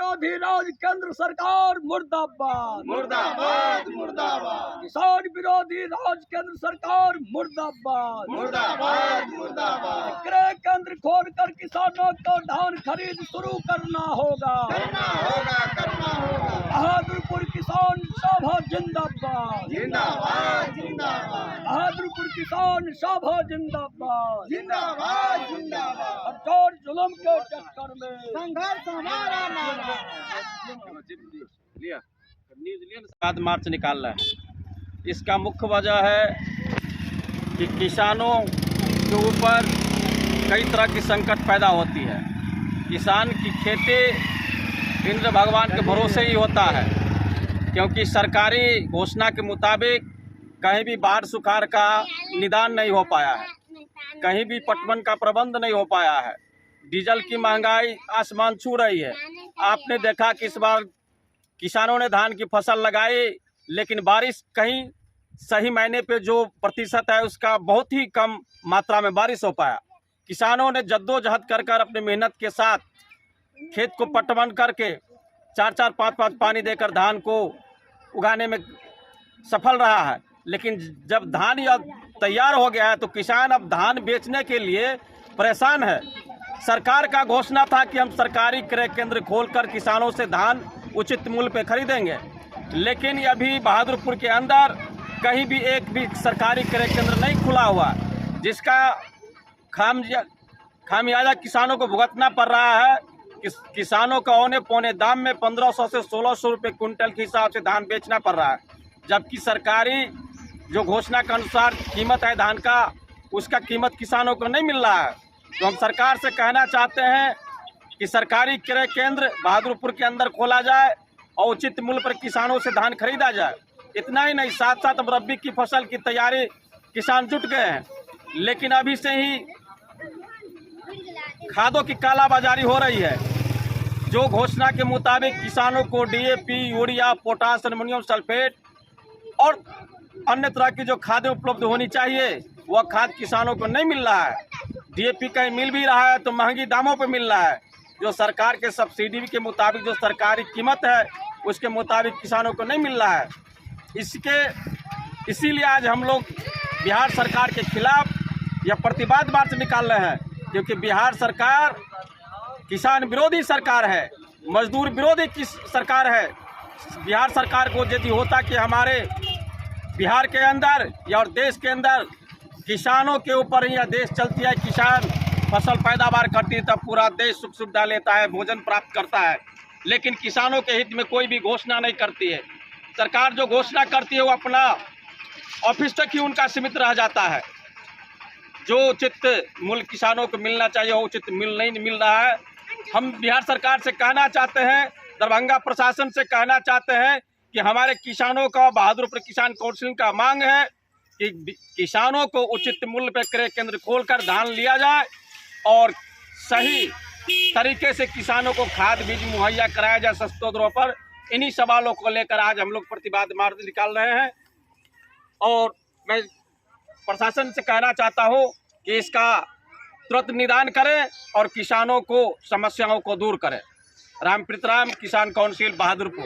विरोधी राज केंद्र सरकार मुर्दाबाद मुर्दाबाद मुर्दाबाद किसान विरोधी राज केंद्र सरकार मुर्दाबाद मुर्दाबाद मुर्दाबाद क्रय केंद्र खोलकर किसानों को धान खरीद शुरू करना होगा। करना होगा बहादुरपुर किसान सभा जिंदाबाद जिंदाबाद जिंदाबाद बहादुरपुर किसान सभा जिंदाबाद जिंदाबाद जिंदाबाद और जोर जुल्म के चक्कर में संघर्ष हमारा नारा। 7 मार्च निकाल रहा है। इसका मुख्य वजह है कि किसानों के ऊपर कई तरह की संकट पैदा होती है। किसान की खेती इंद्र भगवान के भरोसे ही होता है, क्योंकि सरकारी घोषणा के मुताबिक कहीं भी बाढ़ सुखाड़ का निदान नहीं हो पाया है, कहीं भी पटवन का प्रबंध नहीं हो पाया है। डीजल की महंगाई आसमान छू रही है। आपने देखा कि इस बार किसानों ने धान की फसल लगाई, लेकिन बारिश कहीं सही महीने पे जो प्रतिशत है उसका बहुत ही कम मात्रा में बारिश हो पाया। किसानों ने जद्दोजहद कर कर अपनी मेहनत के साथ खेत को पटवन करके 4-4, 5-5 पानी देकर धान को उगाने में सफल रहा है। लेकिन जब धान यह तैयार हो गया है तो किसान अब धान बेचने के लिए परेशान है। सरकार का घोषणा था कि हम सरकारी क्रय केंद्र खोलकर किसानों से धान उचित मूल्य पे खरीदेंगे, लेकिन अभी बहादुरपुर के अंदर कहीं भी एक भी सरकारी क्रय केंद्र नहीं खुला हुआ, जिसका खामियाजा किसानों को भुगतना पड़ रहा है। किसानों को औने पौने दाम में 1500 से 1600 रुपये कुंटल के हिसाब से धान बेचना पड़ रहा है, जबकि सरकारी जो घोषणा के अनुसार कीमत है धान का, उसका कीमत किसानों को नहीं मिल रहा है। तो हम सरकार से कहना चाहते हैं कि सरकारी क्रय केंद्र बहादुरपुर के अंदर खोला जाए और उचित मूल्य पर किसानों से धान खरीदा जाए। इतना ही नहीं, साथ साथ अब रबी की फसल की तैयारी किसान जुट गए हैं, लेकिन अभी से ही खादों की कालाबाजारी हो रही है। जो घोषणा के मुताबिक किसानों को DAP, urea, potash, ammonium sulphate और अन्य तरह की जो खादें उपलब्ध होनी चाहिए वह खाद किसानों को नहीं मिल रहा है। डीएपी कहीं मिल भी रहा है तो महंगी दामों पर मिल रहा है। जो सरकार के सब्सिडी के मुताबिक जो सरकारी कीमत है उसके मुताबिक किसानों को नहीं मिल रहा है। इसीलिए आज हम लोग बिहार सरकार के खिलाफ यह प्रतिवाद मार्च निकाल रहे हैं, क्योंकि बिहार सरकार किसान विरोधी सरकार है, मजदूर विरोधी सरकार है। बिहार सरकार को यदि होता कि हमारे बिहार के अंदर या और देश के अंदर किसानों के ऊपर ही यह देश चलती है, किसान फसल पैदावार करती है, तब पूरा देश सुख सुविधा लेता है, भोजन प्राप्त करता है। लेकिन किसानों के हित में कोई भी घोषणा नहीं करती है। सरकार जो घोषणा करती है वो अपना ऑफिस तक ही उनका सीमित रह जाता है। जो उचित मूल्य किसानों को मिलना चाहिए वो उचित मूल्य नहीं मिल रहा है। हम बिहार सरकार से कहना चाहते हैं, दरभंगा प्रशासन से कहना चाहते हैं कि हमारे किसानों का बहादुरपुर किसान काउंसिल का मांग है कि किसानों को उचित मूल्य पर क्रय केंद्र खोलकर धान लिया जाए और सही तरीके से किसानों को खाद बीज मुहैया कराया जाए सस्ते दरों पर। इन्हीं सवालों को लेकर आज हम लोग प्रतिवाद मार्च निकाल रहे हैं और मैं प्रशासन से कहना चाहता हूं कि इसका तुरंत निदान करें और किसानों को समस्याओं को दूर करें। रामप्रीत राम, किसान काउंसिल बहादुरपुर।